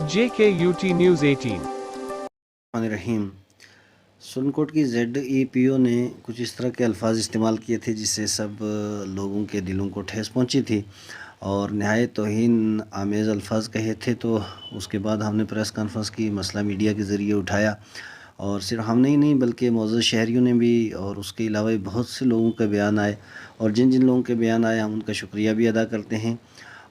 JKUT News 18। रहीम सुरनकोट की ZEPO ने कुछ इस तरह के अल्फाज इस्तेमाल किए थे जिससे सब लोगों के दिलों को ठेस पहुंची थी और नहायत तौहीन आमेज़ अल्फाज कहे थे। तो उसके बाद हमने प्रेस कॉन्फ्रेंस की, मसला मीडिया के ज़रिए उठाया और सिर्फ हमने ही नहीं बल्कि मौजूद शहरियों ने भी, और उसके अलावा भी बहुत से लोगों के बयान आए, और जिन जिन लोगों के बयान आए हम उनका शुक्रिया भी अदा करते हैं।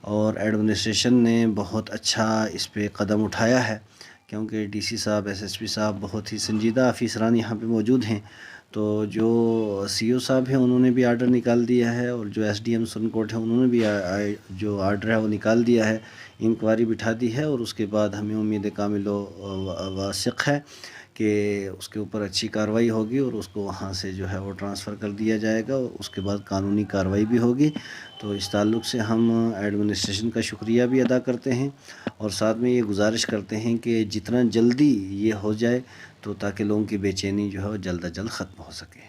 और एडमिनिस्ट्रेशन ने बहुत अच्छा इस पे कदम उठाया है क्योंकि DC साहब, SSP साहब बहुत ही संजीदा अफसरान यहाँ पे मौजूद हैं। तो जो CO साहब हैं उन्होंने भी आर्डर निकाल दिया है और जो SDM सुरनकोट है उन्होंने भी जो आर्डर है वो निकाल दिया है, इंक्वायरी बिठा दी है। और उसके बाद हमें उम्मीद कामिल वासिक है कि उसके ऊपर अच्छी कार्रवाई होगी और उसको वहाँ से जो है वो ट्रांसफ़र कर दिया जाएगा और उसके बाद कानूनी कार्रवाई भी होगी। तो इस ताल्लुक़ से हम एडमिनिस्ट्रेशन का शुक्रिया भी अदा करते हैं और साथ में ये गुजारिश करते हैं कि जितना जल्दी ये हो जाए तो ताकि लोगों की बेचैनी जो है वो जल्द अज जल्द ख़त्म हो सके।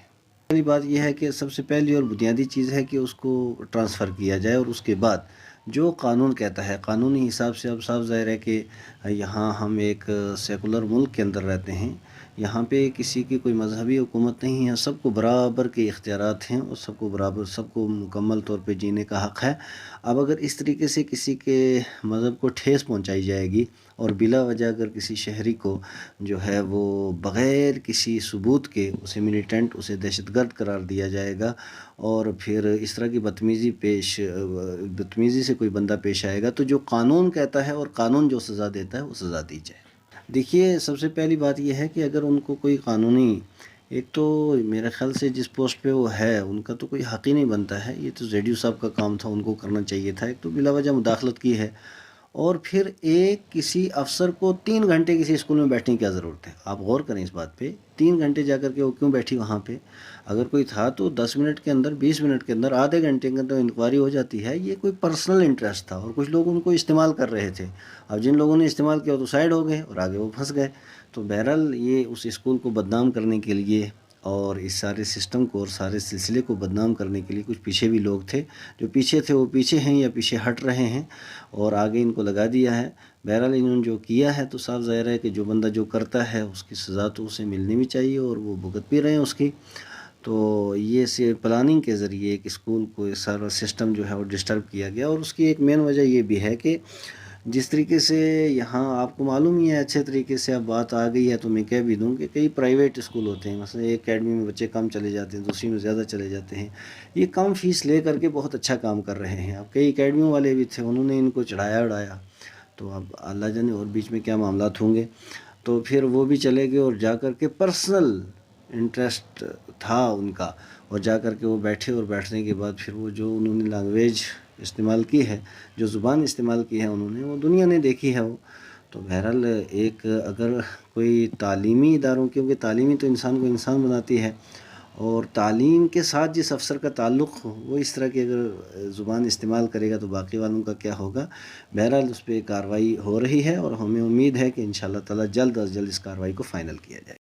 पहली बात यह है कि सबसे पहली और बुनियादी चीज़ है कि उसको ट्रांसफ़र किया जाए और उसके बाद जो कानून कहता है, कानूनी हिसाब से अब साफ ज़ाहिर है कि यहाँ हम एक सेकुलर मुल्क के अंदर रहते हैं। यहाँ पे किसी की कोई मजहबी हुकूमत नहीं है, सबको बराबर के इख्तियारात हैं और सबको बराबर, सबको मुकम्मल तौर पे जीने का हक़ है। अब अगर इस तरीके से किसी के मज़हब को ठेस पहुँचाई जाएगी और बिला वजह अगर किसी शहरी को जो है वो बग़ैर किसी सबूत के उसे मिलिटेंट, उसे दहशतगर्द करार दिया जाएगा और फिर इस तरह की बदतमीज़ी से कोई बंदा पेश आएगा, तो जो कानून कहता है और कानून जो सज़ा देता है वो सज़ा दी जाए। देखिए, सबसे पहली बात यह है कि अगर उनको कोई कानूनी, एक तो मेरे ख़्याल से जिस पोस्ट पे वो है उनका तो कोई हक़ ही नहीं बनता है, ये तो ZU साहब का काम था, उनको करना चाहिए था। एक तो बिला वजह मुदाखलत की है और फिर एक किसी अफसर को 3 घंटे किसी स्कूल में बैठने की क्या ज़रूरत है? आप गौर करें इस बात पे, 3 घंटे जाकर के वो क्यों बैठी वहाँ पे? अगर कोई था तो 10 मिनट के अंदर, 20 मिनट के अंदर, आधे घंटे के अंदर इंक्वायरी हो जाती है। ये कोई पर्सनल इंटरेस्ट था और कुछ लोग उनको इस्तेमाल कर रहे थे। अब जिन लोगों ने इस्तेमाल किया वो तो साइड हो गए और आगे वो फंस गए। तो बहरहाल ये उस स्कूल को बदनाम करने के लिए और इस सारे सिस्टम को और सारे सिलसिले को बदनाम करने के लिए कुछ पीछे भी लोग थे। जो पीछे थे वो पीछे हैं या पीछे हट रहे हैं और आगे इनको लगा दिया है। बहरहाल इन्होंने जो किया है तो साफ ज़ाहिर है कि जो बंदा जो करता है उसकी सज़ा तो उसे मिलनी भी चाहिए और वो भुगत भी रहे हैं उसकी। तो ये से प्लानिंग के ज़रिए एक स्कूल को सारा सिस्टम जो है वो डिस्टर्ब किया गया और उसकी एक मेन वजह ये भी है कि जिस तरीके से यहाँ आपको मालूम ही है, अच्छे तरीके से अब बात आ गई है तो मैं कह भी दूँ कि कई प्राइवेट स्कूल होते हैं, मसलन एक अकेडमी में बच्चे कम चले जाते हैं, दूसरी में ज़्यादा चले जाते हैं। ये कम फ़ीस ले करके बहुत अच्छा काम कर रहे हैं। अब कई अकेडमियों वाले भी थे, उन्होंने इनको चढ़ाया उड़ाया, तो अब अल्लाह जाने और बीच में क्या मामलात होंगे। तो फिर वो भी चले गए और जा कर के पर्सनल इंटरेस्ट था उनका और जा कर के वो बैठे और बैठने के बाद फिर वो जो उन्होंने लैंग्वेज इस्तेमाल की है, जो ज़ुबान इस्तेमाल की है उन्होंने, वो दुनिया ने देखी है वो। तो बहरहाल एक अगर कोई तालीमी इदारों, क्योंकि तालीमी तो इंसान को इंसान बनाती है और तालीम के साथ जिस अफसर का ताल्लुक़ हो वो इस तरह की अगर ज़ुबान इस्तेमाल करेगा तो बाकी वालों का क्या होगा। बहरहाल उस पर कार्रवाई हो रही है और हमें उम्मीद है कि इंशाअल्लाह ताला जल्द अज़ जल्द इस कार्रवाई को फ़ाइनल किया जाए।